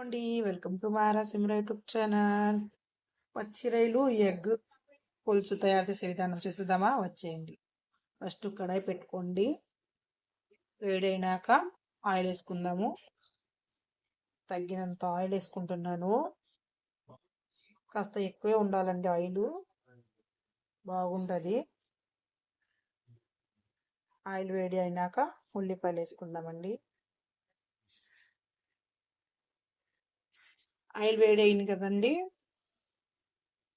అండి, welcome to మారా సిమ్రా యూట్యూబ్ ఛానల్. పచ్చిరైలు ఎగ్ పులుసు తయారు చేసే విధానం చూద్దామా? వచ్చేయండి. ఫస్ట్ కడాయి పెట్టుకోండి. వేడైనాక ఆయిల్ వేసుకుందాము. తగినంత ఆయిల్ వేసుకుంటున్నాను. కాస్త ఎక్కువే ఉండాలండి, ఆయిల్ బాగుంటుంది. ఆయిల్ వేడి అయినాక ఉల్లిపాయలు వేసుకుందామండి. ఆయిల్ వేడి అయింది కదండి,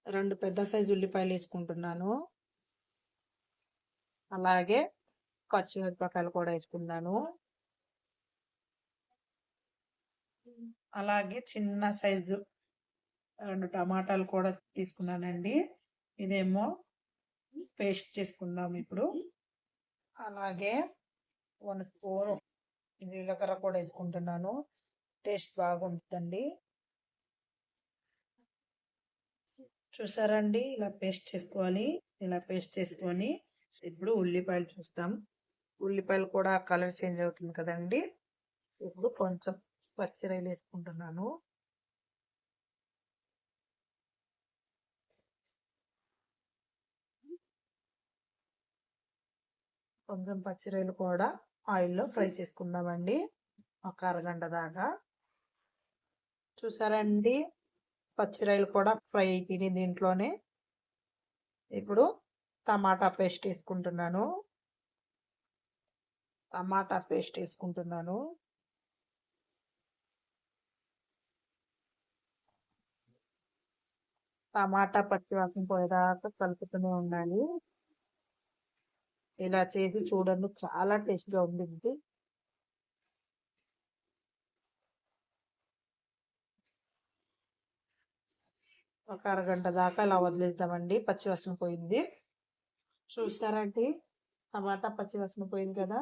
2 పెద్ద సైజు ఉల్లిపాయలు వేసుకుంటున్నాను. అలాగే పచ్చిమిరపకాయలు కూడా వేసుకున్నాను. అలాగే చిన్న సైజు 2 టమాటాలు కూడా తీసుకున్నానండి. ఇదేమో పేస్ట్ చేసుకుందాం ఇప్పుడు. అలాగే 1 స్పూను జీలకర్ర కూడా వేసుకుంటున్నాను. టేస్ట్ బాగుంటుందండి. చూసారండి, ఇలా పేస్ట్ చేసుకోవాలి. ఇలా పేస్ట్ చేసుకొని ఇప్పుడు ఉల్లిపాయలు చూస్తాం. ఉల్లిపాయలు కూడా కలర్ చేంజ్ అవుతుంది కదండి. ఇప్పుడు కొంచెం పచ్చిరైలు వేసుకుంటున్నాను. కొంచెం పచ్చిరైలు కూడా ఆయిల్లో ఫ్రై చేసుకుందామండి, ఒక అరగంట దాకా. చూసారండి, పచ్చిరైలు కూడా ఫ్రై అయిపోయింది. దీంట్లోనే ఇప్పుడు టమాటా పేస్ట్ వేసుకుంటున్నాను. టమాటా పచ్చివాసన పోయేదాకా కలుపుతూనే ఉండాలి. ఇలా చేసి చూడండి, చాలా టేస్ట్గా ఉంటుంది. ఒక అరగంట దాకా ఇలా వదిలేద్దామండి, పచ్చివాసన పోయింది. చూస్తారండి, టమాటా పచ్చివాసన పోయింది కదా.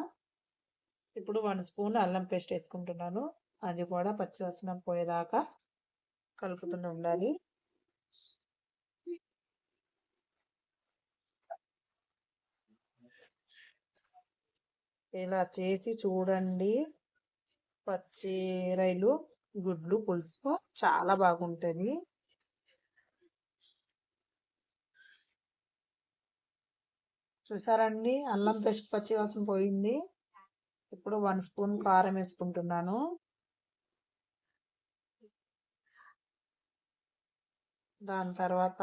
ఇప్పుడు 1 స్పూన్ అల్లం పేస్ట్ వేసుకుంటున్నాను. అది కూడా పచ్చివాసన పోయేదాకా కలుపుతూనే ఉండాలి. ఇలా చేసి చూడండి, పచ్చిరైలు గుడ్లు పులుసు చాలా బాగుంటుంది. చూసారండి, అల్లం పేస్ట్ పచ్చివాసన పోయింది. ఇప్పుడు 1 స్పూన్ కారం వేసుకుంటున్నాను. దాని తర్వాత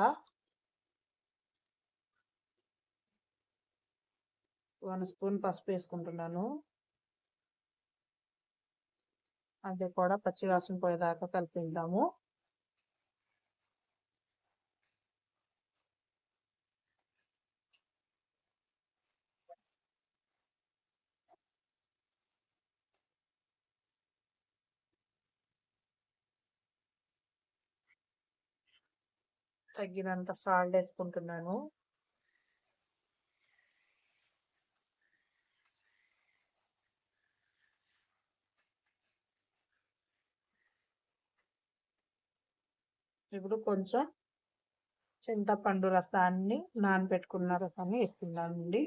1 స్పూన్ పసుపు వేసుకుంటున్నాను. అది కూడా పచ్చివాసన పోయేదాకా కలిపిద్దాము. తగినంత సాల్ట్ వేసుకుంటున్నాను. ఇప్పుడు కొంచెం చింతపండు రసాన్ని, నానబెట్టుకున్న రసాన్ని వేస్తున్నానండి.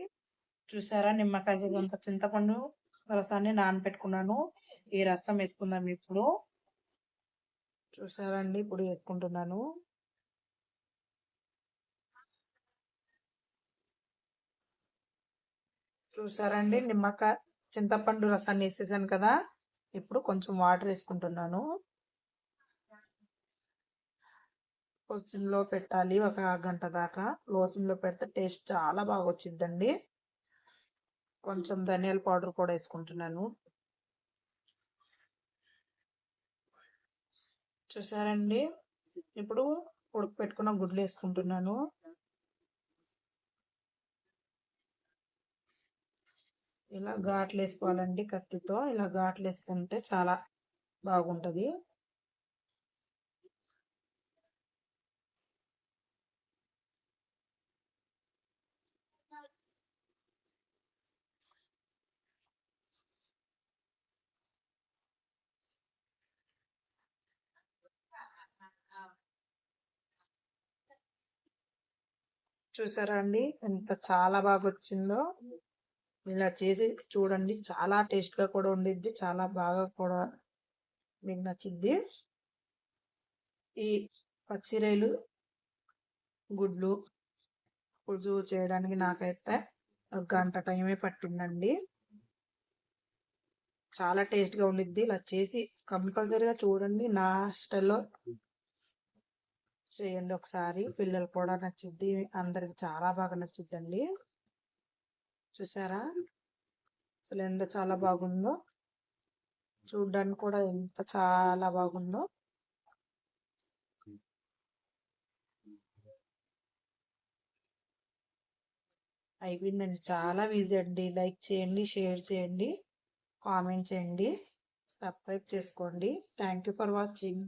చూసారా, నిమ్మకాయ సైజంత చింతపండు రసాన్ని నానబెట్టుకున్నాను. ఈ రసం వేసుకుందాం ఇప్పుడు. చూసారండి, ఇప్పుడు వేసుకుంటున్నాను. చూసారండి, నిమ్మకాయ చింతపండు రసాన్ని వేసేసాను కదా. ఇప్పుడు కొంచెం వాటర్ వేసుకుంటున్నాను. సిమ్లో పెట్టాలి ఒక గంట దాకా. లో సిమ్లో పెడితే టేస్ట్ చాలా బాగా వచ్చిందండి. కొంచెం ధనియాల పౌడర్ కూడా వేసుకుంటున్నాను. చూసారండి, ఇప్పుడు ఉడకపెట్టుకున్న గుడ్లు వేసుకుంటున్నాను. ఇలా ఘాట్లు వేసుకోవాలండి, కత్తితో ఇలా ఘాట్లు వేసుకుంటే చాలా బాగుంటుంది. చూసారా అండి, ఎంత చాలా బాగా వచ్చిందో. ఇలా చేసి చూడండి, చాలా టేస్ట్గా కూడా ఉండిద్ది, చాలా బాగా కూడా మీకు నచ్చిద్ది. ఈ పచ్చిరేలు గుడ్లు పులుసు చేయడానికి నాకైతే ఒక గంట టైమే పట్టిందండి. చాలా టేస్ట్గా ఉండిద్ది. ఇలా చేసి కంపల్సరీగా చూడండి. నా స్టైల్లో చేయండి ఒకసారి. పిల్లలు కూడా నచ్చిద్ది, అందరికి చాలా బాగా నచ్చిద్దండి. చూసారా అసలు ఎంత చాలా బాగుందో, చూడ్డానికి కూడా ఎంత చాలా బాగుందో. అయిపోయిందండి. చాలా ఈజీ అండి. లైక్ చేయండి, షేర్ చేయండి, కామెంట్ చేయండి, సబ్స్క్రైబ్ చేసుకోండి. Thank you for watching.